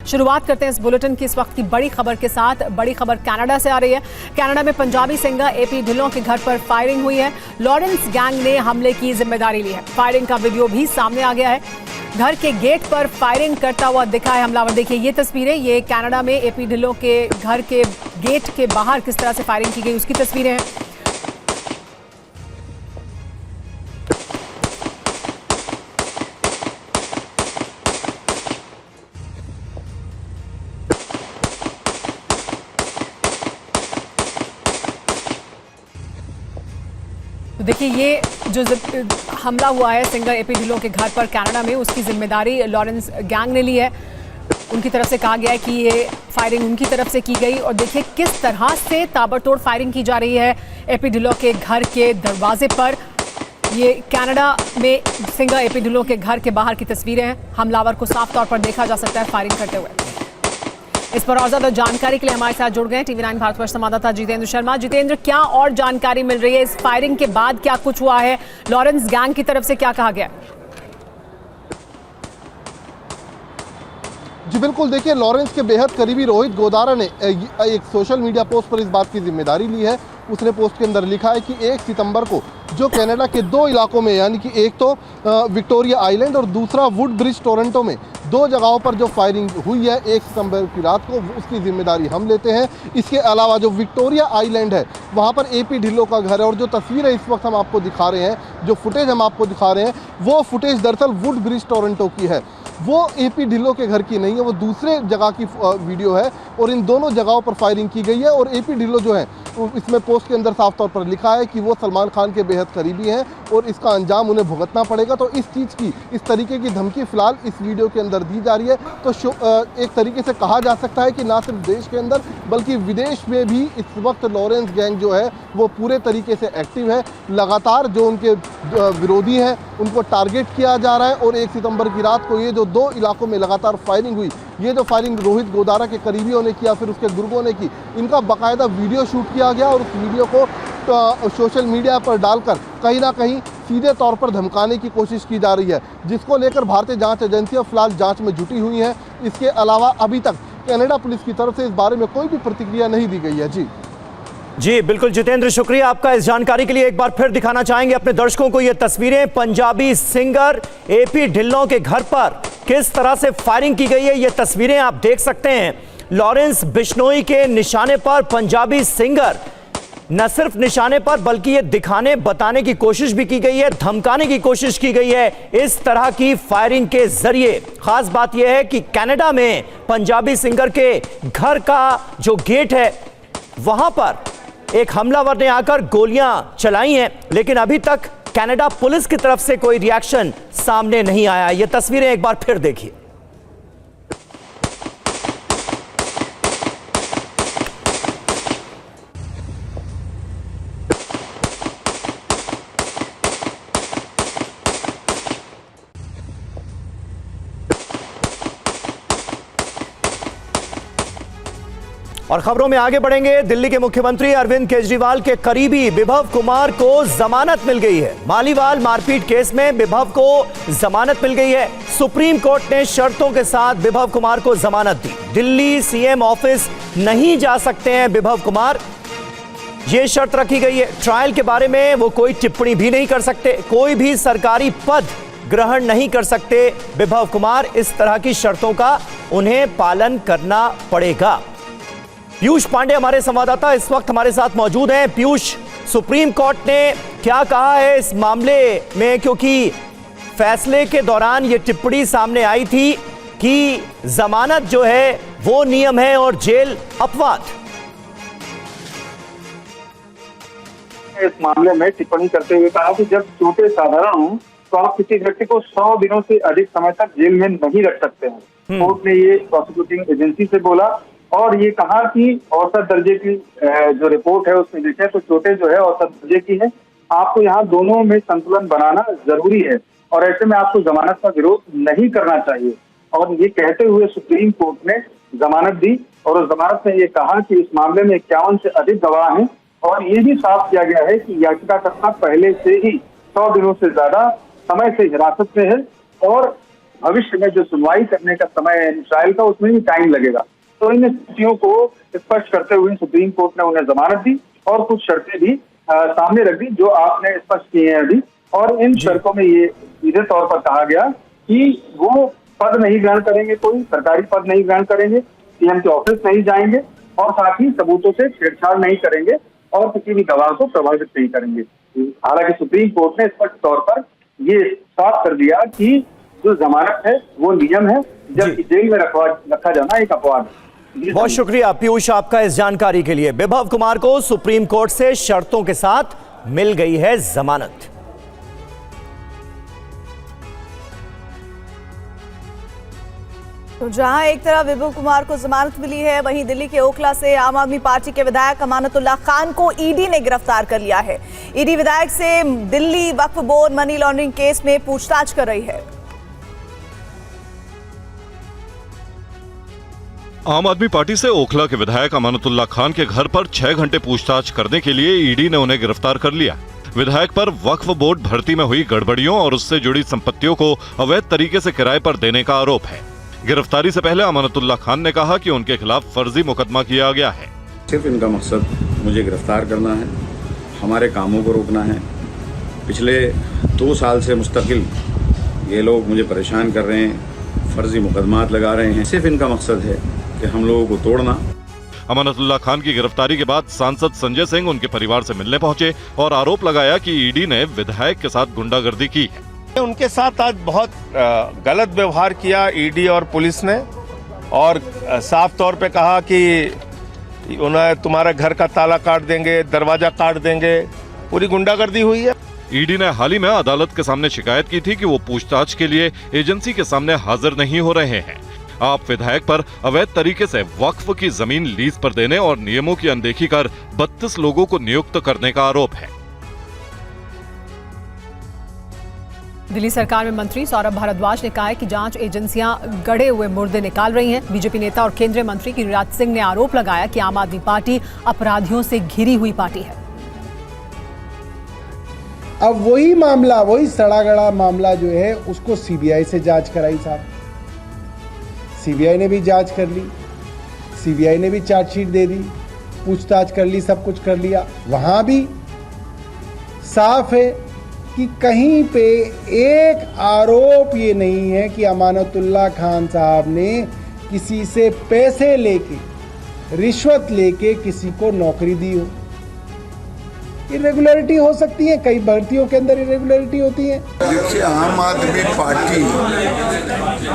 शुरुआत करते हैं इस बुलेटिन की इस वक्त की बड़ी खबर के साथ। बड़ी खबर कनाडा से आ रही है। कनाडा में पंजाबी सिंगर एपी ढिल्लों के घर पर फायरिंग हुई है। लॉरेंस गैंग ने हमले की जिम्मेदारी ली है। फायरिंग का वीडियो भी सामने आ गया है। घर के गेट पर फायरिंग करता हुआ दिखा है हमलावर। देखिए ये तस्वीरें, ये कनाडा में एपी ढिल्लों के घर के गेट के बाहर किस तरह से फायरिंग की गई उसकी तस्वीरें हैं। तो देखिए ये जो हमला हुआ है सिंगर एपी ढिल्लों के घर पर कनाडा में, उसकी जिम्मेदारी लॉरेंस गैंग ने ली है। उनकी तरफ से कहा गया है कि ये फायरिंग उनकी तरफ से की गई। और देखिए किस तरह से ताबड़तोड़ फायरिंग की जा रही है एपी ढिल्लों के घर के दरवाजे पर। ये कनाडा में सिंगर एपी ढिल्लों के घर के बाहर की तस्वीरें हैं। हमलावर को साफ तौर पर देखा जा सकता है फायरिंग करते हुए। इस पर और ज्यादा जानकारी के लिए हमारे साथ जुड़ गए टीवी 9 भारतवर्ष संवाददाता जितेंद्र शर्मा। जितेंद्र, क्या और जानकारी मिल रही है? इस फायरिंग के बाद क्या कुछ हुआ है? लॉरेंस गैंग की तरफ से क्या कहा गया? जी बिल्कुल, देखिए लॉरेंस के बेहद करीबी रोहित गोदारा ने एक सोशल मीडिया पोस्ट पर इस बात की जिम्मेदारी ली है। उसने पोस्ट के अंदर लिखा है कि 1 सितंबर को जो कनाडा के 2 इलाकों में, यानी कि एक तो विक्टोरिया आइलैंड और दूसरा वुड ब्रिज टोरंटो में 2 जगहों पर जो फायरिंग हुई है 1 सितंबर की रात को, उसकी जिम्मेदारी हम लेते हैं। इसके अलावा जो विक्टोरिया आइलैंड है वहाँ पर एपी ढिल्लों का घर है। और जो तस्वीरें इस वक्त हम आपको दिखा रहे हैं, जो फुटेज हम आपको दिखा रहे हैं, वो फुटेज दरअसल वुड ब्रिज टोरंटो की है। वो एपी ढिल्लों के घर की नहीं है, वो दूसरे जगह की वीडियो है। और इन दोनों जगहों पर फायरिंग की गई है। और एपी ढिल्लों जो है इसमें पोस्ट के अंदर साफ तौर पर लिखा है कि वो सलमान खान के बेहद करीबी हैं और इसका अंजाम उन्हें भुगतना पड़ेगा। तो इस चीज़ की, इस तरीके की धमकी फिलहाल इस वीडियो के अंदर दी जा रही है। तो एक तरीके से कहा जा सकता है कि ना सिर्फ देश के अंदर बल्कि विदेश में भी इस वक्त लॉरेंस गैंग जो है वो पूरे तरीके से एक्टिव है। लगातार जो उनके विरोधी हैं उनको टारगेट किया जा रहा है। और 1 सितंबर की रात को ये जो 2 इलाकों में लगातार फायरिंग हुई, ये जो फायरिंग रोहित गोदारा के करीबियों ने किया, फिर उसके गुर्गों ने की, इनका बाकायदा वीडियो शूट किया गया। और उस वीडियो को सोशल मीडिया पर डालकर कहीं ना कहीं सीधे तौर पर धमकाने की कोशिश की जा रही है, जिसको लेकर भारतीय जांच एजेंसियां फिलहाल जांच में जुटी हुई हैं। इसके अलावा अभी तक कनाडा पुलिस की तरफ से इस बारे में कोई भी प्रतिक्रिया नहीं दी गई है। जी बिल्कुल जितेंद्र, शुक्रिया आपका इस जानकारी के लिए। एक बार फिर दिखाना चाहेंगे अपने दर्शकों को ये तस्वीरें पंजाबी सिंगर एपी ढिल्लों के घर पर किस तरह से फायरिंग की गई है। ये तस्वीरें आप देख सकते हैं। लॉरेंस बिश्नोई के निशाने पर पंजाबी सिंगर न सिर्फ निशाने पर बल्कि ये दिखाने बताने की कोशिश भी की गई है, धमकाने की कोशिश की गई है इस तरह की फायरिंग के जरिए। खास बात यह है कि कनाडा में पंजाबी सिंगर के घर का जो गेट है वहां पर एक हमलावर ने आकर गोलियां चलाई हैं, लेकिन अभी तक कनाडा पुलिस की तरफ से कोई रिएक्शन सामने नहीं आया। ये तस्वीरें एक बार फिर देखिए। और खबरों में आगे बढ़ेंगे। दिल्ली के मुख्यमंत्री अरविंद केजरीवाल के करीबी विभव कुमार को जमानत मिल गई है। मालीवाल मारपीट केस में विभव को जमानत मिल गई है। सुप्रीम कोर्ट ने शर्तों के साथ विभव कुमार को जमानत दी। दिल्ली सीएम ऑफिस नहीं जा सकते हैं विभव कुमार, यह शर्त रखी गई है। ट्रायल के बारे में वो कोई टिप्पणी भी नहीं कर सकते, कोई भी सरकारी पद ग्रहण नहीं कर सकते विभव कुमार। इस तरह की शर्तों का उन्हें पालन करना पड़ेगा। पीयूष पांडे हमारे संवाददाता इस वक्त हमारे साथ मौजूद हैं। पीयूष, सुप्रीम कोर्ट ने क्या कहा है इस मामले में, क्योंकि फैसले के दौरान ये टिप्पणी सामने आई थी कि जमानत जो है वो नियम है और जेल अपवाद। इस मामले में टिप्पणी करते हुए कहा कि जब चोटें साधारण हो तो आप किसी व्यक्ति को 100 दिनों से अधिक समय तक जेल में नहीं रख सकते हैं। कोर्ट ने ये प्रोसिक्यूटिंग एजेंसी से बोला और ये कहा कि औसत दर्जे की जो रिपोर्ट है उसमें देखें तो चोटें जो है औसत दर्जे की है। आपको यहाँ दोनों में संतुलन बनाना जरूरी है और ऐसे में आपको जमानत का विरोध नहीं करना चाहिए। और ये कहते हुए सुप्रीम कोर्ट ने जमानत दी और उस जमानत में ये कहा कि इस मामले में 51 से अधिक गवाह हैं और ये भी साफ किया गया है कि याचिकाकर्ता पहले से ही 100 दिनों से ज्यादा समय से हिरासत में है और भविष्य में जो सुनवाई करने का समय है ट्रायल का, उसमें भी टाइम लगेगा। तो इन स्थितियों को स्पष्ट करते हुए सुप्रीम कोर्ट ने उन्हें जमानत दी और कुछ शर्तें भी सामने रख दी जो आपने स्पष्ट की है अभी। और इन शर्तों में ये सीधे तौर पर कहा गया कि वो पद नहीं ग्रहण करेंगे, कोई सरकारी पद नहीं ग्रहण करेंगे, सीएम के ऑफिस नहीं जाएंगे और साथ ही सबूतों से छेड़छाड़ नहीं करेंगे और किसी भी गवाह को प्रभावित नहीं करेंगे। हालांकि सुप्रीम कोर्ट ने स्पष्ट तौर पर ये साफ कर दिया कि जो जमानत है वो नियम है, जबकि जेल में रखा जाना एक अपवाद है। बहुत शुक्रिया पीयूष आपका इस जानकारी के लिए। विभव कुमार को सुप्रीम कोर्ट से शर्तों के साथ मिल गई है जमानत। तो जहां एक तरफ विभव कुमार को जमानत मिली है, वहीं दिल्ली के ओखला से आम आदमी पार्टी के विधायक अमानतुल्लाह खान को ईडी ने गिरफ्तार कर लिया है। ईडी विधायक से Delhi Waqf board money laundering case में पूछताछ कर रही है। आम आदमी पार्टी से ओखला के विधायक अमानतुल्लाह खान के घर पर 6 घंटे पूछताछ करने के लिए ईडी ने उन्हें गिरफ्तार कर लिया। विधायक पर वक्फ बोर्ड भर्ती में हुई गड़बड़ियों और उससे जुड़ी संपत्तियों को अवैध तरीके से किराए पर देने का आरोप है। गिरफ्तारी से पहले अमानतुल्लाह खान ने कहा कि उनके खिलाफ फर्जी मुकदमा किया गया है। सिर्फ इनका मकसद मुझे गिरफ्तार करना है, हमारे कामों को रोकना है। पिछले 2 साल से मुस्तकिल ये लोग मुझे परेशान कर रहे हैं, फर्जी मुकदमात लगा रहे हैं। सिर्फ इनका मकसद है कि हम लोगों को तोड़ना। अमानतुल्लाह खान की गिरफ्तारी के बाद सांसद संजय सिंह उनके परिवार से मिलने पहुंचे और आरोप लगाया कि ईडी ने विधायक के साथ गुंडागर्दी की है। उनके साथ आज बहुत गलत व्यवहार किया ईडी और पुलिस ने, और साफ तौर पे कहा कि उन्हें तुम्हारे घर का ताला काट देंगे, दरवाजा काट देंगे, पूरी गुंडागर्दी हुई है। ईडी ने हाल ही में अदालत के सामने शिकायत की थी कि वो पूछताछ के लिए एजेंसी के सामने हाजिर नहीं हो रहे हैं। आप विधायक पर अवैध तरीके से वक्फ की जमीन लीज पर देने और नियमों की अनदेखी कर 32 लोगों को नियुक्त करने का आरोप है। दिल्ली सरकार में मंत्री सौरभ भारद्वाज ने कहा है कि जांच एजेंसियां गड़े हुए मुर्दे निकाल रही हैं। बीजेपी नेता और केंद्रीय मंत्री गिरिराज सिंह ने आरोप लगाया कि आम आदमी पार्टी अपराधियों से घिरी हुई पार्टी है। अब वही मामला, वही सड़ा गड़ा मामला जो है उसको सीबीआई से जांच कराई साहब। सीबीआई ने भी जांच कर ली, सीबीआई ने भी चार्जशीट दे दी, पूछताछ कर ली, सब कुछ कर लिया। वहां भी साफ है कि कहीं पे एक आरोप ये नहीं है कि अमानतुल्लाह खान साहब ने किसी से पैसे लेके, रिश्वत लेके किसी को नौकरी दी हो। इरेगुलरिटी हो सकती है, कई भर्तियों के अंदर इरेगुलरिटी होती है। देखिए, आम आदमी पार्टी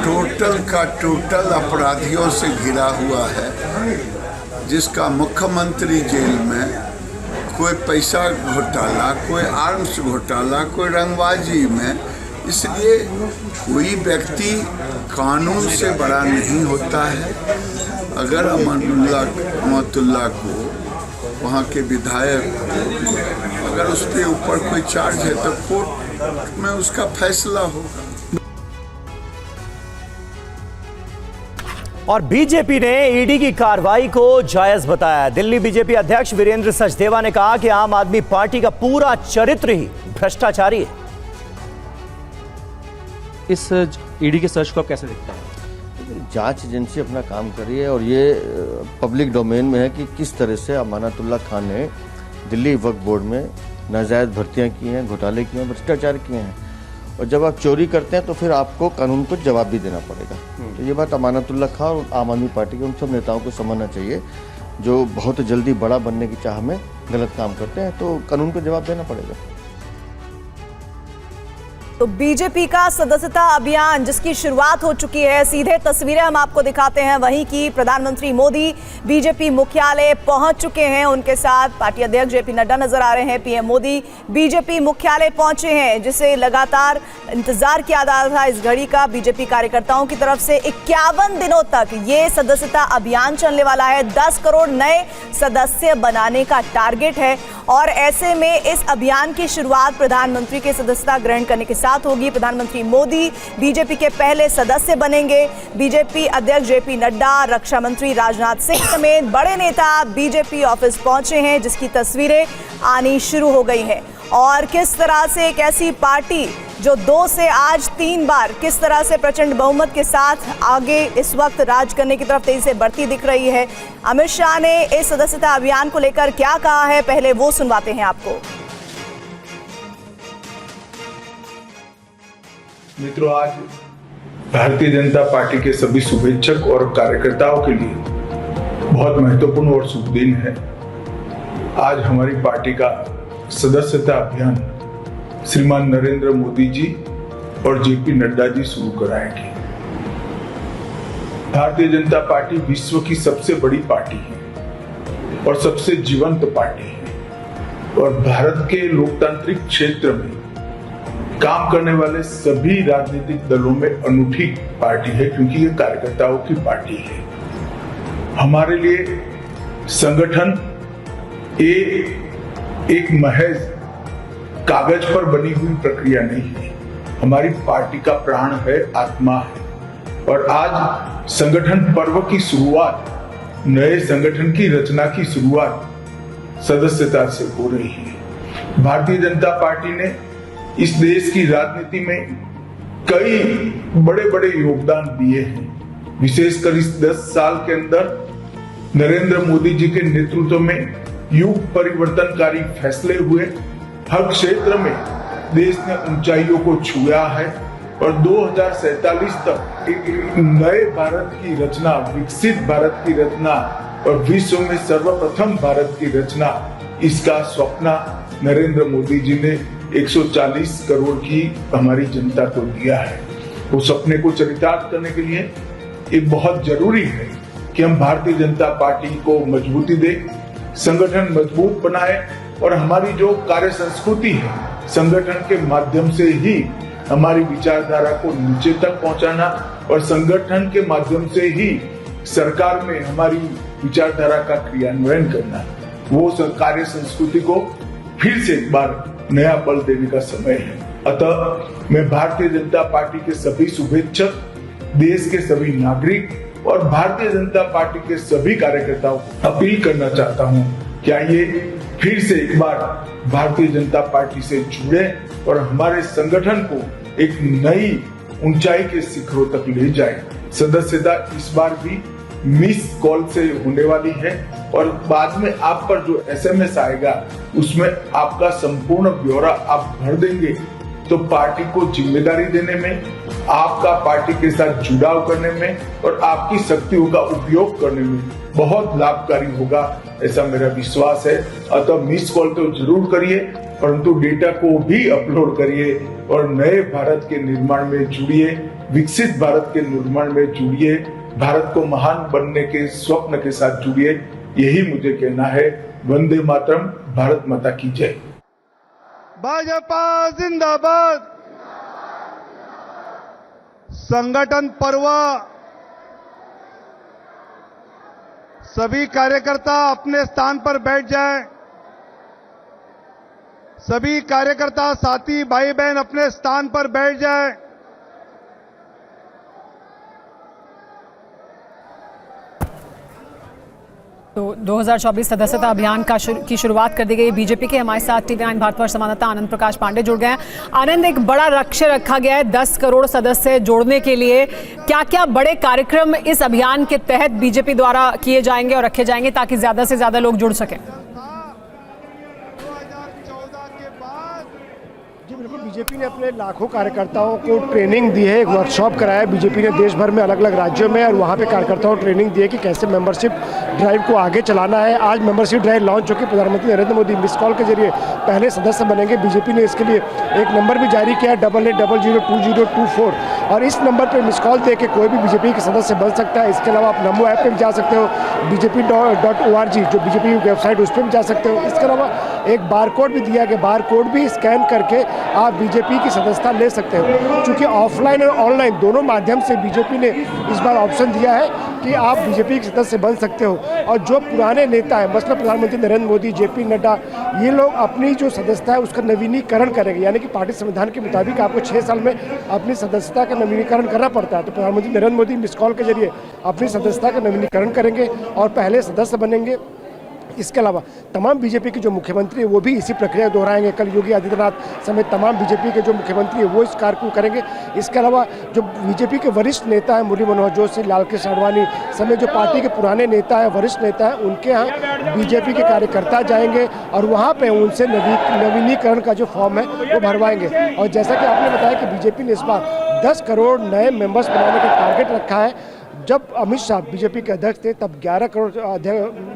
टोटल का टोटल अपराधियों से घिरा हुआ है, जिसका मुख्यमंत्री जेल में कोई पैसा घोटाला, कोई आर्म्स घोटाला, कोई रंगबाजी में। इसलिए कोई व्यक्ति कानून से बड़ा नहीं होता है। अगर अमानतुल्लाह को, वहाँ के विधायक, अगर उसके ऊपर कोई चार्ज है तो कोर्ट में उसका फैसला होगा। और बीजेपी ने ईडी की कार्रवाई को जायज बताया। दिल्ली बीजेपी अध्यक्ष वीरेंद्र सचदेवा ने कहा कि आम आदमी पार्टी का पूरा चरित्र ही भ्रष्टाचारी है। इस ईडी के सर्च को आप कैसे देखते हैं? जांच एजेंसी अपना काम कर रही है और ये पब्लिक डोमेन में है कि किस तरह से अमानतुल्लाह खान ने दिल्ली वक्फ बोर्ड में नाजायज भर्तियां की हैं, घोटाले किए हैं, भ्रष्टाचार किए हैं। और जब आप चोरी करते हैं तो फिर आपको कानून को जवाब भी देना पड़ेगा। तो ये बात अमानतुल्लाह खान और आम आदमी पार्टी के उन सब नेताओं को समझना चाहिए जो बहुत जल्दी बड़ा बनने की चाह में गलत काम करते हैं, तो कानून को जवाब देना पड़ेगा। तो बीजेपी का सदस्यता अभियान जिसकी शुरुआत हो चुकी है, सीधे तस्वीरें हम आपको दिखाते हैं वहीं की। प्रधानमंत्री मोदी बीजेपी मुख्यालय पहुंच चुके हैं, उनके साथ पार्टी अध्यक्ष जेपी नड्डा नजर आ रहे हैं। पीएम मोदी बीजेपी मुख्यालय पहुंचे हैं, जिसे लगातार इंतजार किया जा रहा था इस घड़ी का। बीजेपी कार्यकर्ताओं की तरफ से 51 दिनों तक ये सदस्यता अभियान चलने वाला है। 10 करोड़ नए सदस्य बनाने का टारगेट है और ऐसे में इस अभियान की शुरुआत प्रधानमंत्री के सदस्यता ग्रहण करने के साथ होगी। प्रधानमंत्री मोदी बीजेपी के पहले सदस्य बनेंगे। बीजेपी अध्यक्ष जेपी नड्डा, रक्षा मंत्री राजनाथ सिंह समेत बड़े नेता बीजेपी ऑफिस पहुंचे हैं, जिसकी तस्वीरें आनी शुरू हो गई हैं। और किस तरह से एक ऐसी पार्टी जो 2 से आज 3 बार किस तरह से प्रचंड बहुमत के साथ आगे इस वक्त राज करने की तरफ तेजी से बढ़ती दिख रही है। अमित शाह ने इस सदस्यता अभियान को लेकर क्या कहा है, पहले वो सुनवाते हैं आपको। मित्रों, आज भारतीय जनता पार्टी के सभी शुभेच्छक और कार्यकर्ताओं के लिए बहुत महत्वपूर्ण और शुभ दिन है। आज हमारी पार्टी का सदस्यता अभियान श्रीमान नरेंद्र मोदी जी और जेपी नड्डा जी शुरू कराएंगे। भारतीय जनता पार्टी विश्व की सबसे बड़ी पार्टी है और सबसे जीवंत पार्टी है और भारत के लोकतांत्रिक क्षेत्र में काम करने वाले सभी राजनीतिक दलों में अनूठी पार्टी है, क्योंकि ये कार्यकर्ताओं की पार्टी है। हमारे लिए संगठन एक महज कागज पर बनी हुई प्रक्रिया नहीं है, हमारी पार्टी का प्राण है, आत्मा है। और आज संगठन पर्व की शुरुआत, नए संगठन की रचना की शुरुआत सदस्यता से हो रही है। भारतीय जनता पार्टी ने इस देश की राजनीति में कई बड़े बड़े योगदान दिए हैं। विशेषकर इस 10 साल के अंदर नरेंद्र मोदी जी के नेतृत्व में युग परिवर्तनकारी फैसले हुए। हर क्षेत्र में देश ने ऊंचाइयों को छुआ है और 2047 तक एक नए भारत की रचना, विकसित भारत की रचना और विश्व में सर्वप्रथम भारत की रचना, इसका स्वप्न नरेंद्र मोदी जी ने 140 करोड़ की हमारी जनता को दिया है। वो सपने को चरितार्थ करने के लिए एक बहुत जरूरी है कि हम भारतीय जनता पार्टी को मजबूती दें, संगठन मजबूत बनाए और हमारी जो कार्य संस्कृति है, संगठन के माध्यम से ही हमारी विचारधारा को नीचे तक पहुंचाना और संगठन के माध्यम से ही सरकार में हमारी विचारधारा का क्रियान्वयन करना, वो कार्य संस्कृति को फिर से एक बार नया बल देने का समय है। अतः मैं भारतीय जनता पार्टी के सभी शुभेच्छक, देश के सभी नागरिक और भारतीय जनता पार्टी के सभी कार्यकर्ताओं को अपील करना चाहता हूं कि आइए फिर से एक बार भारतीय जनता पार्टी से जुड़े और हमारे संगठन को एक नई ऊंचाई के शिखरों तक ले जाए। सदस्यता इस बार भी मिस कॉल से होने वाली है और बाद में आप पर जो SMS आएगा उसमें आपका संपूर्ण ब्यौरा आप भर देंगे तो पार्टी को जिम्मेदारी देने में, आपका पार्टी के साथ जुड़ाव करने में और आपकी शक्तियों का उपयोग करने में बहुत लाभकारी होगा, ऐसा मेरा विश्वास है। अतः मिस कॉल तो जरूर करिए, परंतु डेटा को भी अपलोड करिए और नए भारत के निर्माण में जुड़िए, विकसित भारत के निर्माण में जुड़िए, भारत को महान बनने के स्वप्न के साथ जुड़िए। यही मुझे कहना है। वंदे मातरम, भारत माता की जय। भाजपा जिंदाबाद। संगठन पर्व, सभी कार्यकर्ता अपने स्थान पर बैठ जाएं। सभी कार्यकर्ता साथी भाई बहन अपने स्थान पर बैठ जाएं। तो 2024 सदस्यता अभियान की शुरुआत कर दी गई। बीजेपी के हमारे साथ TV9 भारतवर्ष संवाददाता आनंद प्रकाश पांडे जुड़ गए हैं। आनंद, एक बड़ा लक्ष्य रखा गया है 10 करोड़ सदस्य जोड़ने के लिए। क्या क्या बड़े कार्यक्रम इस अभियान के तहत बीजेपी द्वारा किए जाएंगे और रखे जाएंगे ताकि ज्यादा से ज्यादा लोग जुड़ सकें? जी बिल्कुल, बीजेपी ने अपने लाखों कार्यकर्ताओं को ट्रेनिंग दी है, एक वर्कशॉप कराया है। बीजेपी ने देश भर में अलग अलग राज्यों में और वहाँ पे कार्यकर्ताओं को ट्रेनिंग दी है कि कैसे मेंबरशिप ड्राइव को आगे चलाना है। आज मेंबरशिप ड्राइव लॉन्च हो के प्रधानमंत्री नरेंद्र मोदी मिस कॉल के जरिए पहले सदस्य बनेंगे। बीजेपी ने इसके लिए एक नंबर भी जारी किया, 88002024 और इस नंबर पर मिस कॉल दे के कोई भी बीजेपी के सदस्य बन सकता है। इसके अलावा आप नमो ऐप पर भी जा सकते हो, BJP.org जो बीजेपी की वेबसाइट उस पर भी जा सकते हो। इसके अलावा एक बारकोड भी दिया गया, बारकोड भी स्कैन करके आप बीजेपी की सदस्यता ले सकते हो। चूंकि ऑफलाइन और ऑनलाइन दोनों माध्यम से बीजेपी ने इस बार ऑप्शन दिया है कि आप बीजेपी के सदस्य बन सकते हो। और जो पुराने नेता हैं, मसलन प्रधानमंत्री नरेंद्र मोदी, जेपी नड्डा, ये लोग अपनी जो सदस्यता है उसका नवीनीकरण करेंगे। यानी कि पार्टी संविधान के मुताबिक आपको 6 साल में अपनी सदस्यता का नवीनीकरण करना पड़ता है। तो प्रधानमंत्री नरेंद्र मोदी मिस कॉल के जरिए अपनी सदस्यता का नवीनीकरण करेंगे और पहले सदस्य बनेंगे। इसके अलावा तमाम बीजेपी के जो मुख्यमंत्री हैं वो भी इसी प्रक्रिया दोहराएंगे। कल योगी आदित्यनाथ समेत तमाम बीजेपी के जो मुख्यमंत्री हैं वो इस कार्य को करेंगे। इसके अलावा जो बीजेपी के वरिष्ठ नेता हैं मुरली मनोहर जोशी, लालकृष्ण आडवाणी समेत जो पार्टी के पुराने नेता हैं, वरिष्ठ नेता हैं, उनके यहाँ बीजेपी के कार्यकर्ता जाएंगे और वहाँ पे उनसे नवीनीकरण का जो फॉर्म है वो भरवाएंगे। और जैसा कि आपने बताया कि बीजेपी ने इस बार 10 करोड़ नए मेंबर्स बनाने का टारगेट रखा है। जब अमित शाह बीजेपी के अध्यक्ष थे तब 11 करोड़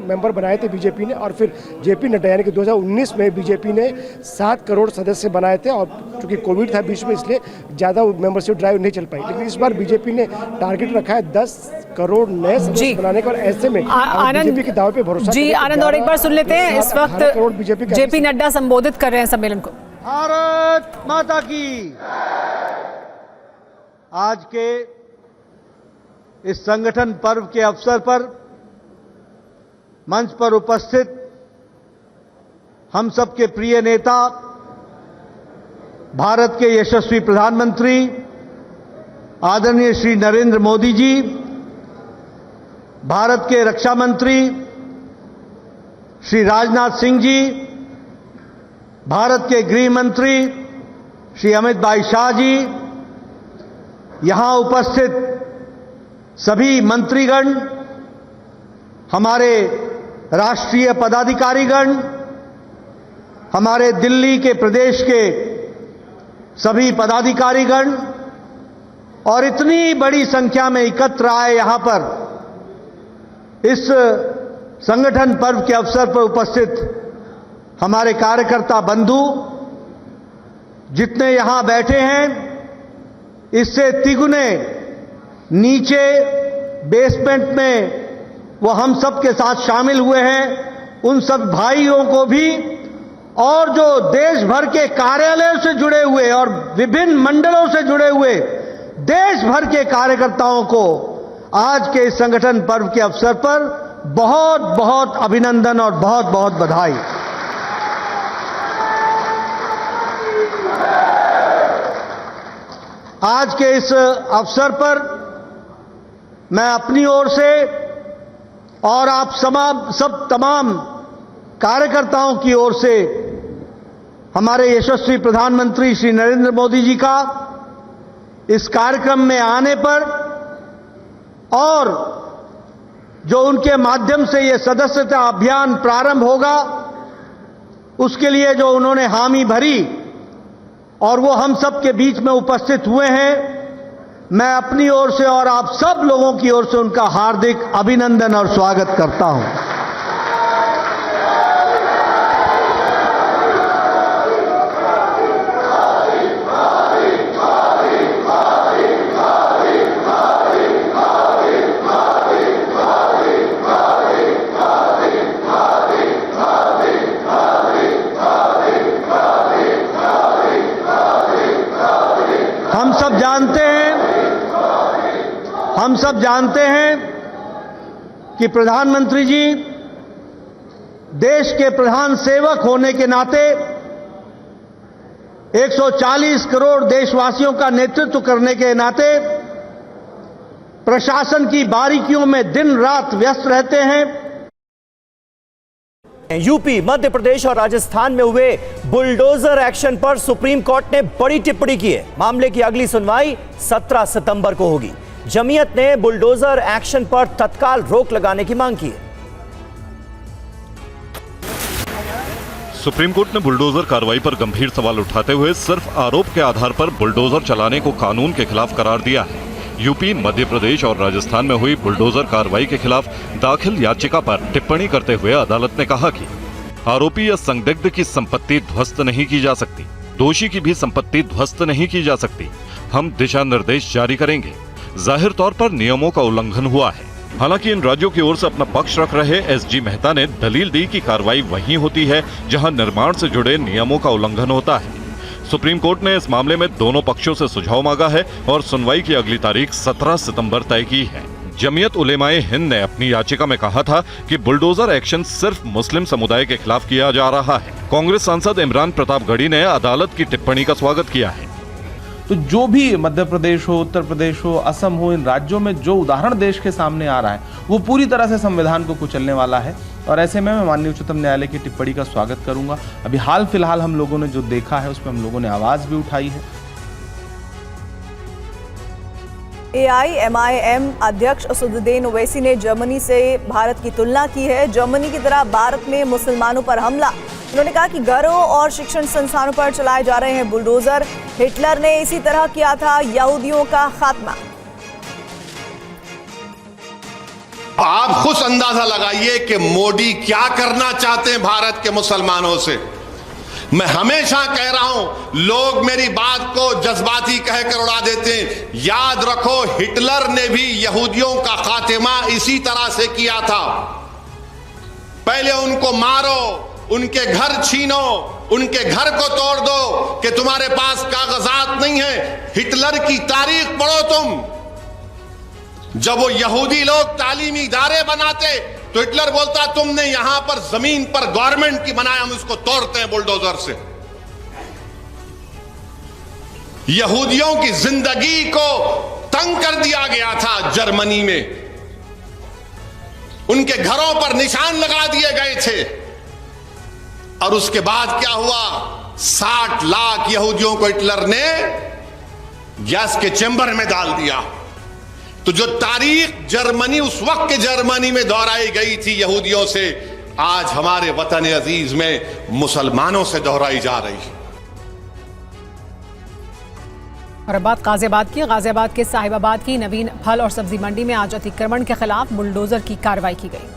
मेंबर बनाए थे बीजेपी ने, और फिर जेपी नड्डा यानी कि 2019 में बीजेपी ने 7 करोड़ सदस्य बनाए थे। और चूंकि कोविड था बीच में इसलिए ज़्यादा मेंबरशिप ड्राइव नहीं चल पाई, लेकिन इस बार बीजेपी ने टारगेट रखा है 10 करोड़ नए सदस्य बनाने का। और ऐसे में बीजेपी के दावे पे भरोसा जी आनंद, और एक बार सुन लेते हैं, इस वक्त जेपी नड्डा संबोधित कर रहे हैं सम्मेलन को। भारत माता की। आज के इस संगठन पर्व के अवसर पर मंच पर उपस्थित हम सबके प्रिय नेता, भारत के यशस्वी प्रधानमंत्री आदरणीय श्री नरेंद्र मोदी जी, भारत के रक्षा मंत्री श्री राजनाथ सिंह जी, भारत के गृह मंत्री श्री अमित भाई शाह जी, यहां उपस्थित सभी मंत्रीगण, हमारे राष्ट्रीय पदाधिकारीगण, हमारे दिल्ली के प्रदेश के सभी पदाधिकारीगण और इतनी बड़ी संख्या में एकत्र आए यहां पर इस संगठन पर्व के अवसर पर उपस्थित हमारे कार्यकर्ता बंधु, जितने यहां बैठे हैं इससे तिगुने नीचे बेसमेंट में वो हम सब के साथ शामिल हुए हैं, उन सब भाइयों को भी, और जो देश भर के कार्यालयों से जुड़े हुए और विभिन्न मंडलों से जुड़े हुए देश भर के कार्यकर्ताओं को आज के इस संगठन पर्व के अवसर पर बहुत बहुत अभिनंदन और बहुत बहुत बधाई। आज के इस अवसर पर मैं अपनी ओर से और आप सब तमाम कार्यकर्ताओं की ओर से हमारे यशस्वी प्रधानमंत्री श्री नरेंद्र मोदी जी का इस कार्यक्रम में आने पर और जो उनके माध्यम से ये सदस्यता अभियान प्रारंभ होगा उसके लिए जो उन्होंने हामी भरी और वो हम सब के बीच में उपस्थित हुए हैं, मैं अपनी ओर से और आप सब लोगों की ओर से उनका हार्दिक अभिनंदन और स्वागत करता हूं। हम सब जानते हैं कि प्रधानमंत्री जी देश के प्रधान सेवक होने के नाते 140 करोड़ देशवासियों का नेतृत्व करने के नाते प्रशासन की बारीकियों में दिन रात व्यस्त रहते हैं। यूपी, मध्य प्रदेश और राजस्थान में हुए बुलडोजर एक्शन पर सुप्रीम कोर्ट ने बड़ी टिप्पणी की है। मामले की अगली सुनवाई 17 सितंबर को होगी। जमीयत ने बुलडोजर एक्शन पर तत्काल रोक लगाने की मांग की है। सुप्रीम कोर्ट ने बुलडोजर कार्रवाई पर गंभीर सवाल उठाते हुए सिर्फ आरोप के आधार पर बुलडोजर चलाने को कानून के खिलाफ करार दिया है। यूपी, मध्य प्रदेश और राजस्थान में हुई बुलडोजर कार्रवाई के खिलाफ दाखिल याचिका पर टिप्पणी करते हुए अदालत ने कहा कि आरोपी या संदिग्ध की संपत्ति ध्वस्त नहीं की जा सकती, दोषी की भी संपत्ति ध्वस्त नहीं की जा सकती। हम दिशा निर्देश जारी करेंगे। जाहिर तौर पर नियमों का उल्लंघन हुआ है। हालांकि इन राज्यों की ओर से अपना पक्ष रख रहे एसजी मेहता ने दलील दी कि कार्रवाई वहीं होती है जहां निर्माण से जुड़े नियमों का उल्लंघन होता है। सुप्रीम कोर्ट ने इस मामले में दोनों पक्षों से सुझाव मांगा है और सुनवाई की अगली तारीख 17 सितंबर तय की है। जमीयत उलेमाए हिंद ने अपनी याचिका में कहा था कि बुलडोजर एक्शन सिर्फ मुस्लिम समुदाय के खिलाफ किया जा रहा है। कांग्रेस सांसद इमरान प्रतापगढ़ी ने अदालत की टिप्पणी का स्वागत किया है। तो जो भी मध्य प्रदेश हो, उत्तर प्रदेश हो, असम हो, इन राज्यों में जो उदाहरण देश के सामने आ रहा है वो पूरी तरह से संविधान को कुचलने वाला है और ऐसे में मैं माननीय उच्चतम न्यायालय की टिप्पणी का स्वागत करूंगा। अभी हाल फिलहाल हम लोगों ने जो देखा है उस पर हम लोगों ने आवाज़ भी उठाई है। AIMIM अध्यक्ष असदुद्दीन ओवैसी ने जर्मनी से भारत की तुलना की है। जर्मनी की तरह भारत में मुसलमानों पर हमला। उन्होंने कहा कि घरों और शिक्षण संस्थानों पर चलाए जा रहे हैं बुलडोजर। हिटलर ने इसी तरह किया था यहूदियों का खात्मा। आप खुद अंदाजा लगाइए कि मोदी क्या करना चाहते हैं भारत के मुसलमानों से। मैं हमेशा कह रहा हूं, लोग मेरी बात को जज्बाती कहकर उड़ा देते हैं। याद रखो, हिटलर ने भी यहूदियों का खात्मा इसी तरह से किया था। पहले उनको मारो, उनके घर छीनो, उनके घर को तोड़ दो कि तुम्हारे पास कागजात नहीं है। हिटलर की तारीख पढ़ो तुम। जब वो यहूदी लोग तालीमी इदारे बनाते तो हिटलर बोलता तुमने यहां पर जमीन पर गवर्नमेंट की बनाया, हम इसको तोड़ते हैं बुलडोजर से। यहूदियों की जिंदगी को तंग कर दिया गया था जर्मनी में। उनके घरों पर निशान लगा दिए गए थे। और उसके बाद क्या हुआ? 60 लाख यहूदियों को हिटलर ने गैस के चेंबर में डाल दिया। तो जो तारीख जर्मनी, उस वक्त के जर्मनी में दोहराई गई थी यहूदियों से, आज हमारे वतन अजीज में मुसलमानों से दोहराई जा रही है। और अब बात गाजियाबाद की। गाजियाबाद के साहिबाबाद की नवीन फल और सब्जी मंडी में आज अतिक्रमण के खिलाफ बुलडोजर की कार्रवाई की गई।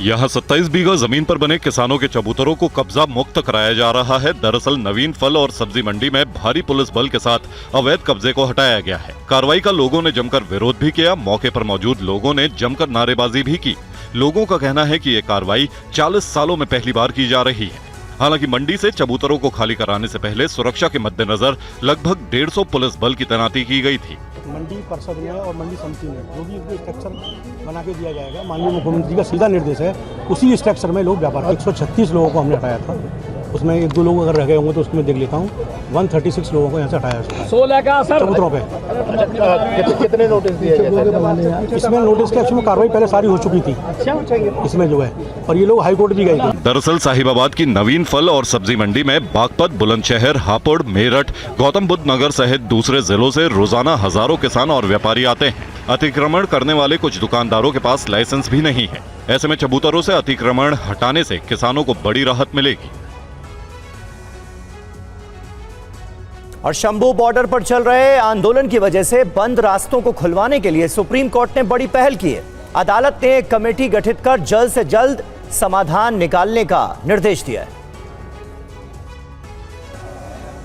यहां 27 बीघा जमीन पर बने किसानों के चबूतरों को कब्जा मुक्त कराया जा रहा है। दरअसल नवीन फल और सब्जी मंडी में भारी पुलिस बल के साथ अवैध कब्जे को हटाया गया है। कार्रवाई का लोगों ने जमकर विरोध भी किया। मौके पर मौजूद लोगों ने जमकर नारेबाजी भी की। लोगों का कहना है कि ये कार्रवाई 40 सालों में पहली बार की जा रही है। हालांकि मंडी से चबूतरों को खाली कराने से पहले सुरक्षा के मद्देनजर लगभग 150 पुलिस बल की तैनाती की गई थी। मंडी परिषद में और मंडी समिति में जो भी स्ट्रक्चर बना के दिया जाएगा, माननीय मुख्यमंत्री का सीधा निर्देश है, उसी स्ट्रक्चर में लोग व्यापार। 136 लोगों को हमने हटाया था। उसमें 1-2 लोग अगर रह गए होंगे तो उसमें देख लेता हूँ। 136 लोगों को यहाँ से हटाया 16 का चबूतरों पे। कितने नोटिस दिए गए? इसमें नोटिस की एक्चुअली कार्रवाई पहले सारी हो चुकी थी इसमें जो है, और ये लोग हाईकोर्ट भी गए थे। दरअसल साहिबाबाद की नवीन फल और सब्जी मंडी में बागपत, बुलंदशहर, हापुड़, मेरठ, गौतम बुद्ध नगर सहित दूसरे जिलों से रोजाना हजारों किसान और व्यापारी आते हैं। अतिक्रमण करने वाले कुछ दुकानदारों के पास लाइसेंस भी नहीं है। ऐसे में चबूतरों से अतिक्रमण हटाने से किसानों को बड़ी राहत मिलेगी। और शंभू बॉर्डर पर चल रहे आंदोलन की वजह से बंद रास्तों को खुलवाने के लिए सुप्रीम कोर्ट ने बड़ी पहल की है। अदालत ने एक कमेटी गठित कर जल्द से जल्द समाधान निकालने का निर्देश दिया है।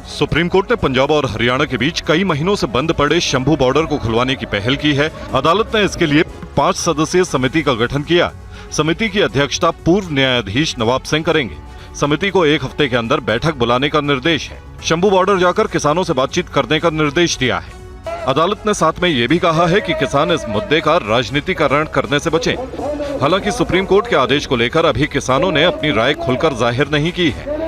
सुप्रीम कोर्ट ने पंजाब और हरियाणा के बीच कई महीनों से बंद पड़े शंभू बॉर्डर को खुलवाने की पहल की है। अदालत ने इसके लिए 5 सदस्यीय समिति का गठन किया। समिति की अध्यक्षता पूर्व न्यायाधीश नवाब सिंह करेंगे। समिति को 1 हफ्ते के अंदर बैठक बुलाने का निर्देश है। शंभू बॉर्डर जाकर किसानों से बातचीत करने का निर्देश दिया है। अदालत ने साथ में यह भी कहा है कि किसान इस मुद्दे का राजनीतिकरण करने से बचें। हालांकि सुप्रीम कोर्ट के आदेश को लेकर अभी किसानों ने अपनी राय खुलकर जाहिर नहीं की है।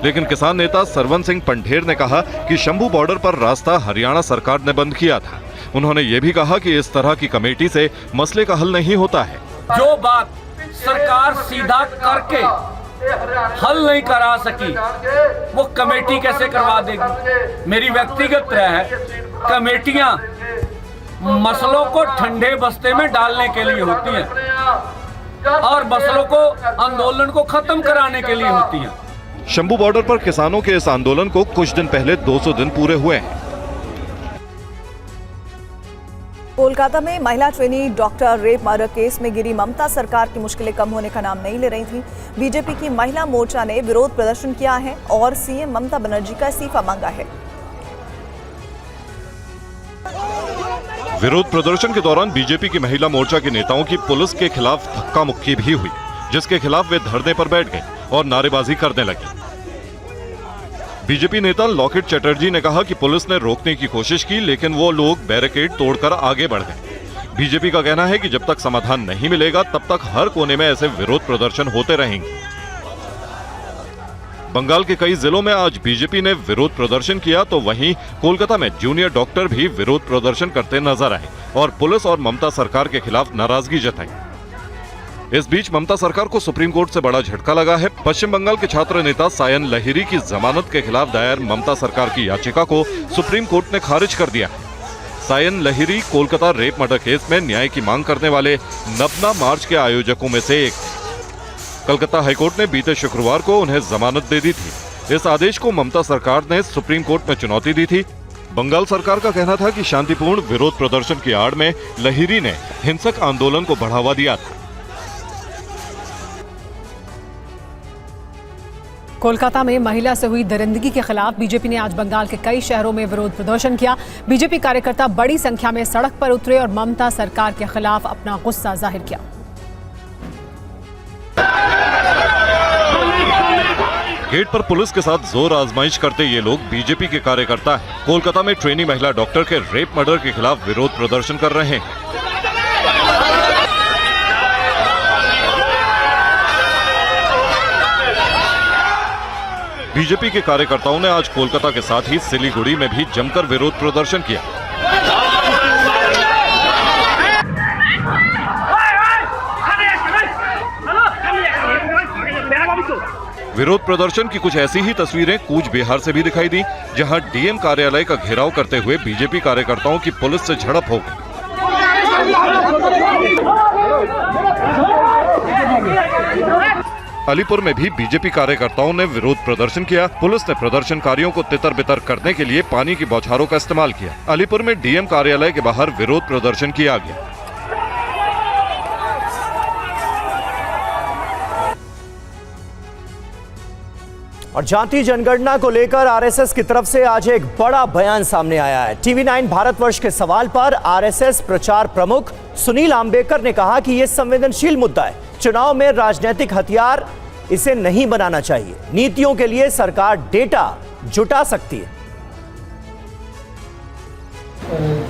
लेकिन किसान नेता सरवन सिंह पंढेर ने कहा कि शंभू बॉर्डर पर रास्ता हरियाणा सरकार ने बंद किया था। उन्होंने ये भी कहा कि इस तरह की कमेटी से मसले का हल नहीं होता है। जो बात सरकार सीधा करके हल नहीं करा सकी, वो कमेटी कैसे करवा देगी? मेरी व्यक्तिगत राय है, कमेटियां मसलों को ठंडे बस्ते में डालने के लिए होती हैं और मसलों को, आंदोलन को खत्म कराने के लिए होती हैं। शंभू बॉर्डर पर किसानों के इस आंदोलन को कुछ दिन पहले 200 दिन पूरे हुए हैं। कोलकाता में महिला trainee doctor rape murder case में गिरी ममता सरकार की मुश्किलें कम होने का नाम नहीं ले रही थी। बीजेपी की महिला मोर्चा ने विरोध प्रदर्शन किया है और सीएम ममता बनर्जी का इस्तीफा मांगा है। विरोध प्रदर्शन के दौरान बीजेपी की महिला मोर्चा के नेताओं की पुलिस के खिलाफ धक्का मुक्की भी हुई, जिसके खिलाफ वे धरने पर बैठ गए और नारेबाजी करने लगे। बीजेपी नेता लॉकेट चटर्जी ने कहा कि पुलिस ने रोकने की कोशिश की, लेकिन वो लोग बैरिकेड तोड़कर आगे बढ़ गए। बीजेपी का कहना है कि जब तक समाधान नहीं मिलेगा तब तक हर कोने में ऐसे विरोध प्रदर्शन होते रहेंगे। बंगाल के कई जिलों में आज बीजेपी ने विरोध प्रदर्शन किया, तो वहीं कोलकाता में जूनियर डॉक्टर भी विरोध प्रदर्शन करते नजर आए और पुलिस और ममता सरकार के खिलाफ नाराजगी जताई। इस बीच ममता सरकार को सुप्रीम कोर्ट से बड़ा झटका लगा है। पश्चिम बंगाल के छात्र नेता सायन लहिरी की जमानत के खिलाफ दायर ममता सरकार की याचिका को सुप्रीम कोर्ट ने खारिज कर दिया। Sayan Lahiri Kolkata rape murder case में न्याय की मांग करने वाले नबना मार्च के आयोजकों में से एक। कलकत्ता हाईकोर्ट ने बीते शुक्रवार को उन्हें जमानत दे दी थी। इस आदेश को ममता सरकार ने सुप्रीम कोर्ट में चुनौती दी थी। बंगाल सरकार का कहना था कि शांतिपूर्ण विरोध प्रदर्शन की आड़ में लहिरी ने हिंसक आंदोलन को बढ़ावा दिया था। कोलकाता में महिला से हुई दरिंदगी के खिलाफ बीजेपी ने आज बंगाल के कई शहरों में विरोध प्रदर्शन किया। बीजेपी कार्यकर्ता बड़ी संख्या में सड़क पर उतरे और ममता सरकार के खिलाफ अपना गुस्सा जाहिर किया। गेट पर पुलिस के साथ जोर आजमाइश करते ये लोग बीजेपी के कार्यकर्ता हैं। कोलकाता में ट्रेनी महिला डॉक्टर के रेप मर्डर के खिलाफ विरोध प्रदर्शन कर रहे हैं। बीजेपी के कार्यकर्ताओं ने आज कोलकाता के साथ ही सिलीगुड़ी में भी जमकर विरोध प्रदर्शन किया। विरोध प्रदर्शन की कुछ ऐसी ही तस्वीरें कूच बिहार से भी दिखाई दी, जहां डीएम कार्यालय का घेराव करते हुए बीजेपी कार्यकर्ताओं की पुलिस से झड़प हो गई। अलीपुर में भी बीजेपी कार्यकर्ताओं ने विरोध प्रदर्शन किया। पुलिस ने प्रदर्शनकारियों को तितर बितर करने के लिए पानी की बौछारों का इस्तेमाल किया। अलीपुर में डीएम कार्यालय के बाहर विरोध प्रदर्शन किया गया। और जाति जनगणना को लेकर आरएसएस की तरफ से आज एक बड़ा बयान सामने आया है। टीवी9 भारतवर्ष के सवाल पर आरएसएस प्रचार प्रमुख सुनील आम्बेकर ने कहा कि यह संवेदनशील मुद्दा है। चुनाव में राजनीतिक हथियार इसे नहीं बनाना चाहिए। नीतियों के लिए सरकार डेटा जुटा सकती है।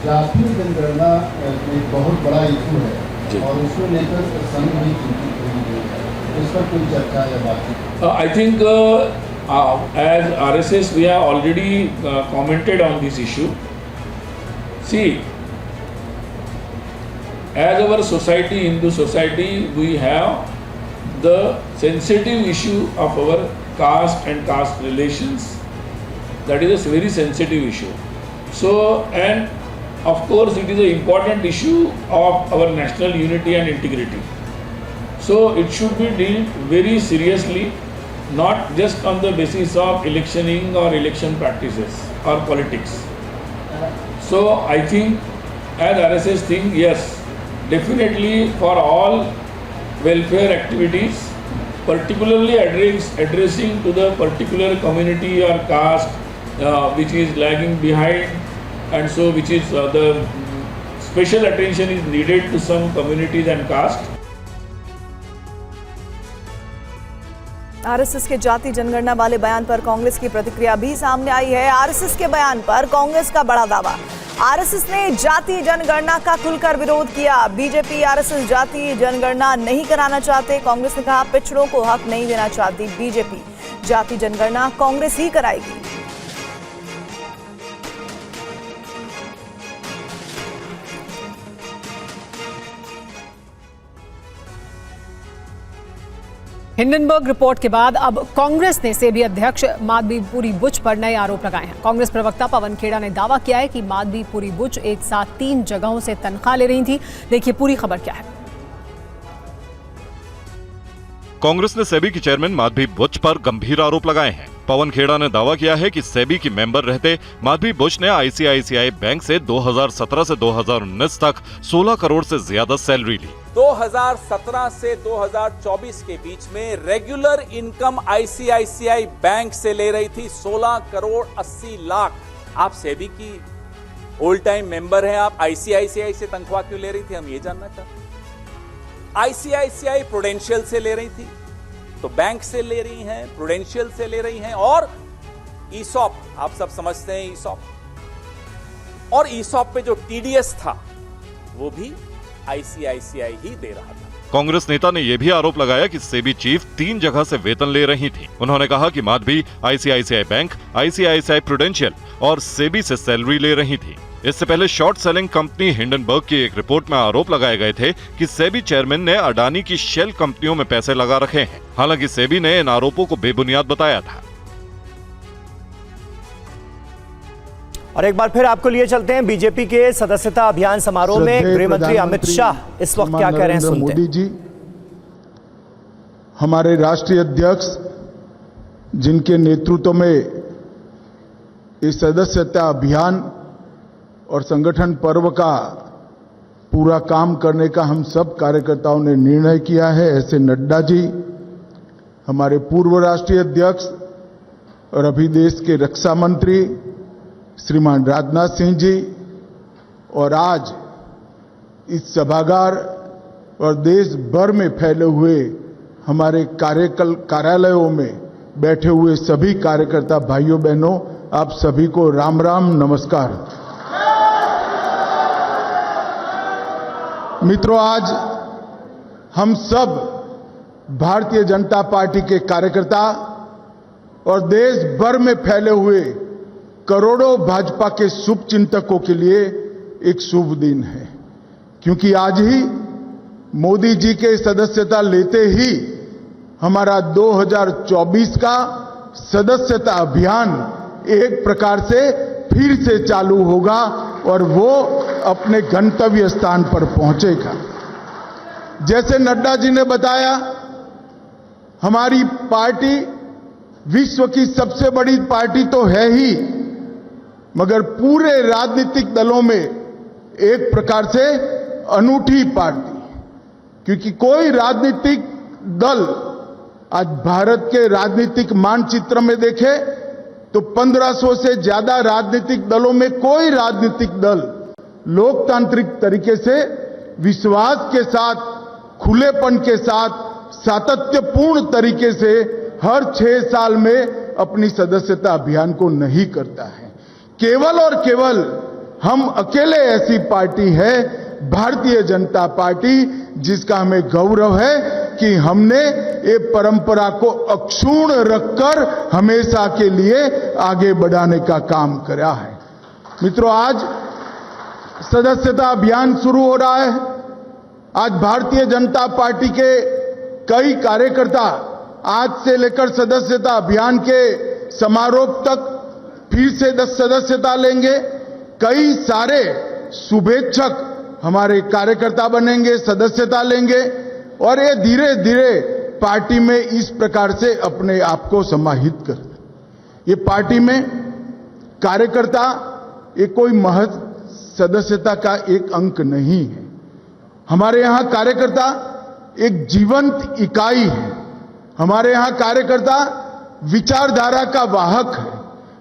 जाति जनगणना एक बहुत बड़ा इशू है और उसको लेकर संघ भी चिंतित है। इस पर कोई चर्चा या बातचीत? I think as RSS we have already commented on this issue. See, as our society, Hindu society, we have the sensitive issue of our caste and caste relations. That is a very sensitive issue. So, and of course it is an important issue of our national unity and integrity. So it should be dealt very seriously, not just on the basis of electioning or election practices or politics. So I think as RSS think, yes, definitely for all welfare activities, particularly addressing to the particular community or caste which is lagging behind, and so which is the special attention is needed to some communities and caste. RSS के जाति जनगणना वाले बयान पर कांग्रेस की प्रतिक्रिया भी सामने आई है। आरएसएस के बयान पर कांग्रेस का बड़ा दावा। आरएसएस ने जाति जनगणना का खुलकर विरोध किया। बीजेपी आरएसएस जाति जनगणना नहीं कराना चाहते। कांग्रेस ने कहा पिछड़ों को हक नहीं देना चाहती बीजेपी, जाति जनगणना कांग्रेस ही कराएगी। हिंडनबर्ग रिपोर्ट के बाद अब कांग्रेस ने सेबी माधवीपुरी बुच पर नए आरोप लगाए हैं। कांग्रेस प्रवक्ता पवन खेड़ा ने दावा किया है कि माधवीपुरी बुच एक साथ 3 जगहों से तनख्वाह ले रही थी। देखिए पूरी खबर क्या है। कांग्रेस ने सेबी की चेयरमैन माधवी बुच पर गंभीर आरोप लगाए हैं। पवन खेड़ा ने दावा किया है कि सेबी की मेंबर रहते माधवी बुच ने आईसीआईसीआई बैंक से 2017 से 2019 तक 16 करोड़ से ज्यादा सैलरी ली। 2017 से 2024 के बीच में रेगुलर इनकम आईसीआईसीआई बैंक से ले रही थी 16 करोड़ 80 लाख। आप सेबी की ओल्ड टाइम मेंबर हैं, आप आईसीआईसीआई से तनख्वाह क्यों ले रही थी, हम ये जानना चाहते हैं। आईसीआईसीआई प्रूडेंशियल से ले रही थी, तो बैंक से ले रही हैं, प्रूडेंशियल से ले रही हैं, और ईसॉप आप सब समझते हैं ईसॉप, और ईसॉप पे जो टीडीएस था वो भी आईसीआईसीआई ही दे रहा था। कांग्रेस नेता ने यह भी आरोप लगाया कि सेबी चीफ 3 जगह से वेतन ले रही थी। उन्होंने कहा कि Madhavi ICICI bank, ICICI prudential और सेबी से सैलरी ले रही थी। इससे पहले शॉर्ट सेलिंग कंपनी हिंडनबर्ग की एक रिपोर्ट में आरोप लगाए गए थे कि सेबी चेयरमैन ने अडानी की शेल कंपनियों में पैसे लगा रखे हैं। हालांकि सेबी ने इन आरोपों को बेबुनियाद बताया था। और एक बार फिर आपको लिए चलते हैं बीजेपी के सदस्यता अभियान समारोह में। गृह मंत्री अमित शाह इस वक्त क्या कह रहे हैं, सुनते हैं। मोदी जी, हमारे राष्ट्रीय अध्यक्ष जिनके नेतृत्व में इस सदस्यता अभियान और संगठन पर्व का पूरा काम करने का हम सब कार्यकर्ताओं ने निर्णय किया है, ऐसे नड्डा जी, हमारे पूर्व राष्ट्रीय अध्यक्ष और अभी देश के रक्षा मंत्री श्रीमान राजनाथ सिंह जी, और आज इस सभागार और देश भर में फैले हुए हमारे कार्यालयों में बैठे हुए सभी कार्यकर्ता भाइयों बहनों, आप सभी को राम राम नमस्कार। मित्रों, आज हम सब भारतीय जनता पार्टी के कार्यकर्ता और देश भर में फैले हुए करोड़ों भाजपा के शुभचिंतकों के लिए एक शुभ दिन है, क्योंकि आज ही मोदी जी के सदस्यता लेते ही हमारा 2024 का सदस्यता अभियान एक प्रकार से फिर से चालू होगा और वो अपने गंतव्य स्थान पर पहुंचेगा। जैसे नड्डा जी ने बताया, हमारी पार्टी विश्व की सबसे बड़ी पार्टी तो है ही, मगर पूरे राजनीतिक दलों में एक प्रकार से अनूठी पार्टी, क्योंकि कोई राजनीतिक दल आज भारत के राजनीतिक मानचित्र में देखे तो 1500 से ज्यादा राजनीतिक दलों में कोई राजनीतिक दल लोकतांत्रिक तरीके से विश्वास के साथ, खुलेपन के साथ, सातत्यपूर्ण तरीके से हर 6 साल में अपनी सदस्यता अभियान को नहीं करता है। केवल और केवल हम अकेले ऐसी पार्टी है, भारतीय जनता पार्टी, जिसका हमें गौरव है कि हमने ये परंपरा को अक्षुण्ण रखकर हमेशा के लिए आगे बढ़ाने का काम करा है। मित्रों, आज सदस्यता अभियान शुरू हो रहा है। आज भारतीय जनता पार्टी के कई कार्यकर्ता आज से लेकर सदस्यता अभियान के समारोह तक फिर से सदस्यता लेंगे। कई सारे शुभेच्छक हमारे कार्यकर्ता बनेंगे, सदस्यता लेंगे और ये धीरे धीरे पार्टी में इस प्रकार से अपने आप को समाहित कर। ये पार्टी में कार्यकर्ता ये कोई महज सदस्यता का एक अंक नहीं है। हमारे यहां कार्यकर्ता एक जीवंत इकाई है। हमारे यहां कार्यकर्ता विचारधारा का वाहक है।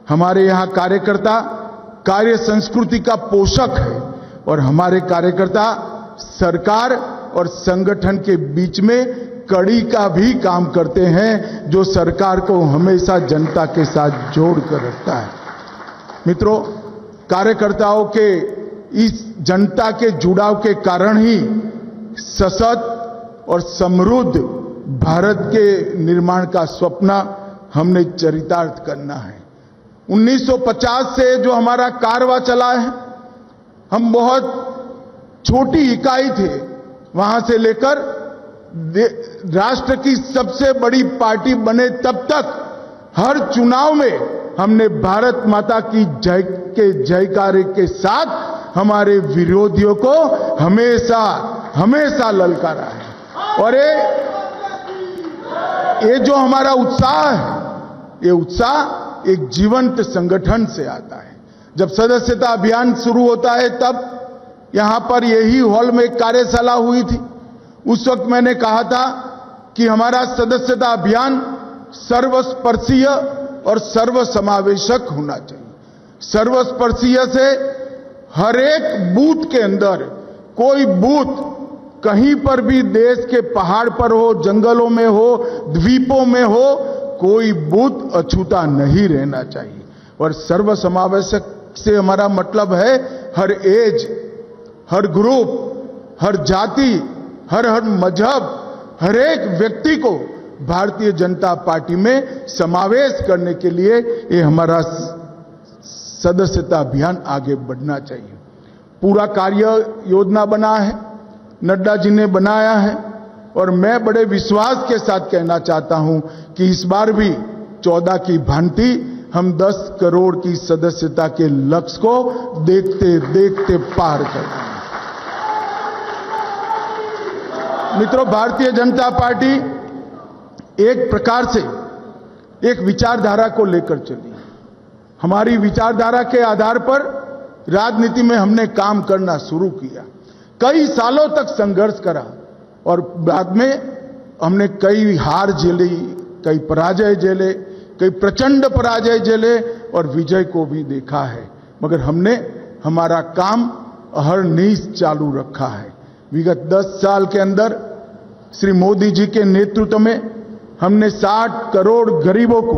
हमारे यहां कार्यकर्ता कार्य संस्कृति का पोषक है और हमारे कार्यकर्ता सरकार और संगठन के बीच में कड़ी का भी काम करते हैं, जो सरकार को हमेशा जनता के साथ जोड़कर रखता है। मित्रों, कार्यकर्ताओं के इस जनता के जुड़ाव के कारण ही सशक्त और समृद्ध भारत के निर्माण का स्वप्न हमने चरितार्थ करना है। 1950 से जो हमारा कारवां चला है, हम बहुत छोटी इकाई थे। वहां से लेकर राष्ट्र की सबसे बड़ी पार्टी बने तब तक हर चुनाव में हमने भारत माता की जय के जयकारे के साथ हमारे विरोधियों को हमेशा हमेशा ललकारा है। और ये जो हमारा उत्साह है, ये उत्साह एक जीवंत संगठन से आता है। जब सदस्यता अभियान शुरू होता है तब यहां पर यही हॉल में एक कार्यशाला हुई थी। उस वक्त मैंने कहा था कि हमारा सदस्यता अभियान सर्वस्पर्शीय और सर्वसमावेशक होना चाहिए। सर्वस्पर्शीय से हर एक बूथ के अंदर, कोई बूथ कहीं पर भी देश के पहाड़ पर हो, जंगलों में हो, द्वीपों में हो, कोई बूथ अछूता नहीं रहना चाहिए। और सर्वसमावेशक से हमारा मतलब है हर एज, हर ग्रुप, हर जाति, हर मजहब, हर एक व्यक्ति को भारतीय जनता पार्टी में समावेश करने के लिए ये हमारा सदस्यता अभियान आगे बढ़ना चाहिए। पूरा कार्य योजना बना है, नड्डा जी ने बनाया है और मैं बड़े विश्वास के साथ कहना चाहता हूं कि इस बार भी 14 की भांति हम 10 करोड़ की सदस्यता के लक्ष्य को देखते देखते पार कर देंगे। मित्रों, भारतीय जनता पार्टी एक प्रकार से एक विचारधारा को लेकर चली। हमारी विचारधारा के आधार पर राजनीति में हमने काम करना शुरू किया, कई सालों तक संघर्ष करा और बाद में हमने कई हार झेली, कई पराजय झेले, कई प्रचंड पराजय झेले और विजय को भी देखा है, मगर हमने हमारा काम अहरनिश चालू रखा है। विगत 10 साल के अंदर श्री मोदी जी के नेतृत्व में हमने 60 करोड़ गरीबों को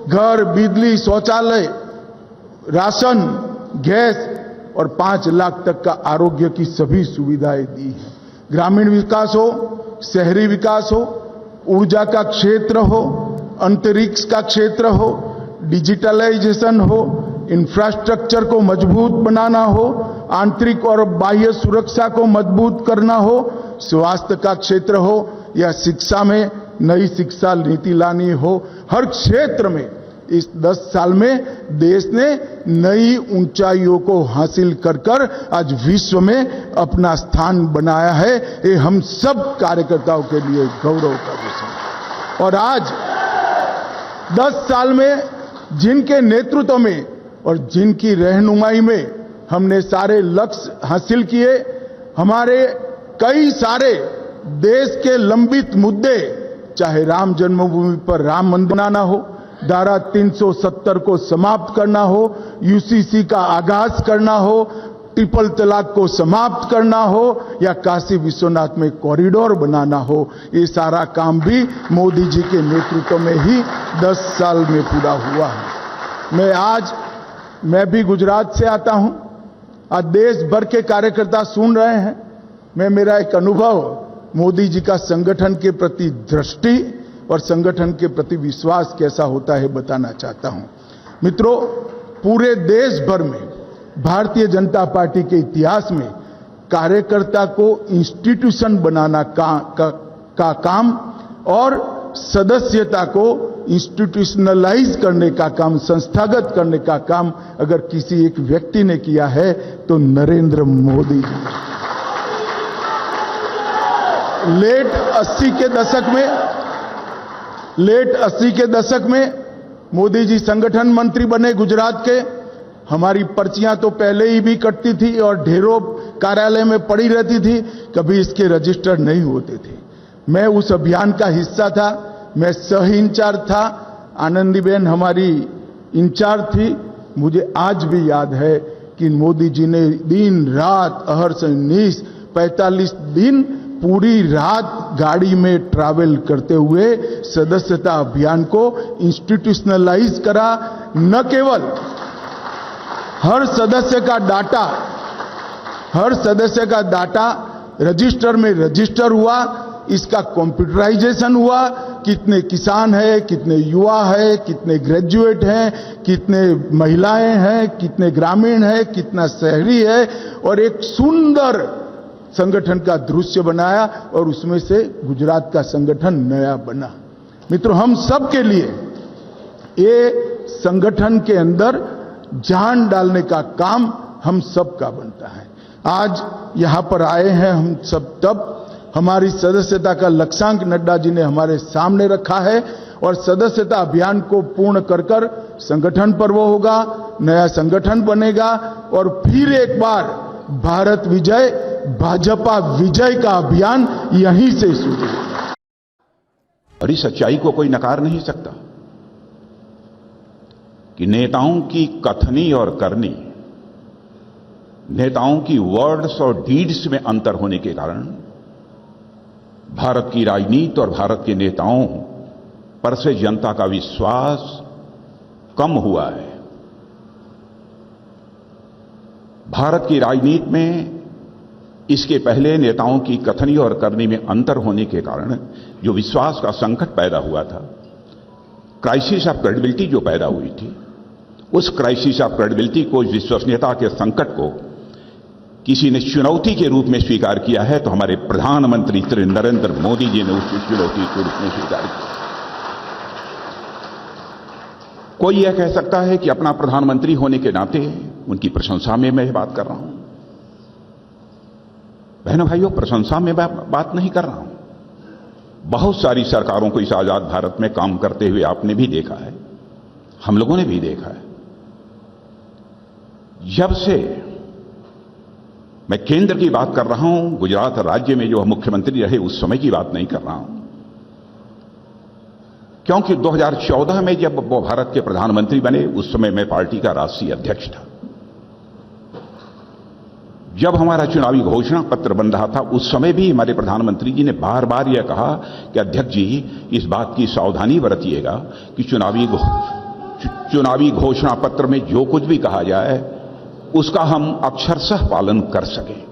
घर, बिजली, शौचालय, राशन, गैस और 5 लाख तक का आरोग्य की सभी सुविधाएं दी हैं। ग्रामीण विकास हो, शहरी विकास हो, ऊर्जा का क्षेत्र हो, अंतरिक्ष का क्षेत्र हो, डिजिटलाइजेशन हो, इंफ्रास्ट्रक्चर को मजबूत बनाना हो, आंतरिक और बाह्य सुरक्षा को मजबूत करना हो, स्वास्थ्य का क्षेत्र हो या शिक्षा में नई शिक्षा नीति लानी हो, हर क्षेत्र में इस 10 साल में देश ने नई ऊंचाइयों को हासिल कर आज विश्व में अपना स्थान बनाया है। ये हम सब कार्यकर्ताओं के लिए गौरव का विषय है। और आज 10 साल में जिनके नेतृत्व में और जिनकी रहनुमाई में हमने सारे लक्ष्य हासिल किए, हमारे कई सारे देश के लंबित मुद्दे, चाहे राम जन्मभूमि पर राम मंदिर बनाना हो, धारा 370 को समाप्त करना हो, यूसीसी का आगाज करना हो, ट्रिपल तलाक को समाप्त करना हो या काशी विश्वनाथ में कॉरिडोर बनाना हो, ये सारा काम भी मोदी जी के नेतृत्व में ही 10 साल में पूरा हुआ है। मैं भी गुजरात से आता हूं, आज देश भर के कार्यकर्ता सुन रहे हैं। मेरा एक अनुभव मोदी जी का संगठन के प्रति दृष्टि और संगठन के प्रति विश्वास कैसा होता है बताना चाहता हूं। मित्रों, पूरे देश भर में भारतीय जनता पार्टी के इतिहास में कार्यकर्ता को इंस्टीट्यूशन बनाना का काम और सदस्यता को इंस्टीट्यूशनलाइज करने का काम, संस्थागत करने का काम अगर किसी एक व्यक्ति ने किया है तो नरेंद्र मोदी जी। लेट 80 के दशक में मोदी जी संगठन मंत्री बने गुजरात के। हमारी पर्चियां तो पहले ही भी कटती थी और ढेरों कार्यालय में पड़ी रहती थी, कभी इसके रजिस्टर नहीं होते थे। मैं उस अभियान का हिस्सा था, मैं सह इंचार्ज था, आनंदीबेन हमारी इंचार्ज थी। मुझे आज भी याद है कि मोदी जी ने दिन रात अहरनिश 45 दिन पूरी रात गाड़ी में ट्रैवल करते हुए सदस्यता अभियान को इंस्टीट्यूशनलाइज करा। न केवल हर सदस्य का डाटा रजिस्टर में रजिस्टर हुआ, इसका कंप्यूटराइजेशन हुआ। कितने किसान हैं, कितने युवा हैं, कितने ग्रेजुएट हैं, कितने महिलाएं हैं, कितने ग्रामीण हैं, कितना शहरी है, और एक सुंदर संगठन का दृश्य बनाया और उसमें से गुजरात का संगठन नया बना। मित्रों, हम सब के लिए ये संगठन के अंदर जान डालने का काम हम सब का बनता है। आज यहां पर आए हैं हम सब, तब हमारी सदस्यता का लक्ष्यांक नड्डा जी ने हमारे सामने रखा है और सदस्यता अभियान को पूर्ण कर संगठन पर्व होगा, नया संगठन बनेगा और फिर एक बार भारत विजय, भाजपा विजय का अभियान यहीं से शुरू होगा। और इस सच्चाई को कोई नकार नहीं सकता कि नेताओं की कथनी और करनी, नेताओं की वर्ड्स और डीड्स में अंतर होने के कारण भारत की राजनीति और भारत के नेताओं पर से जनता का विश्वास कम हुआ है। भारत की राजनीति में इसके पहले नेताओं की कथनी और करनी में अंतर होने के कारण जो विश्वास का संकट पैदा हुआ था, क्राइसिस ऑफ क्रेडिबिलिटी जो पैदा हुई थी, उस क्राइसिस ऑफ क्रेडिबिलिटी को, विश्वसनीयता के संकट को किसी ने चुनौती के रूप में स्वीकार किया है तो हमारे प्रधानमंत्री श्री नरेंद्र मोदी जी ने उसकी चुनौती के रूप में स्वीकार किया। कोई यह कह सकता है कि अपना प्रधानमंत्री होने के नाते उनकी प्रशंसा में मैं बात कर रहा हूं। बहनों भाइयों, प्रशंसा में बात नहीं कर रहा हूं। बहुत सारी सरकारों को इस आजाद भारत में काम करते हुए आपने भी देखा है, हम लोगों ने भी देखा है। जब से मैं केंद्र की बात कर रहा हूं, गुजरात राज्य में जो मुख्यमंत्री रहे उस समय की बात नहीं कर रहा हूं, क्योंकि 2014 में जब वो भारत के प्रधानमंत्री बने उस समय मैं पार्टी का राष्ट्रीय अध्यक्ष था। जब हमारा चुनावी घोषणा पत्र बन रहा था उस समय भी हमारे प्रधानमंत्री जी ने बार बार यह कहा कि अध्यक्ष जी इस बात की सावधानी बरतिएगा कि चुनावी घोषणा पत्र में जो कुछ भी कहा जाए उसका हम अक्षरशः पालन कर सकें।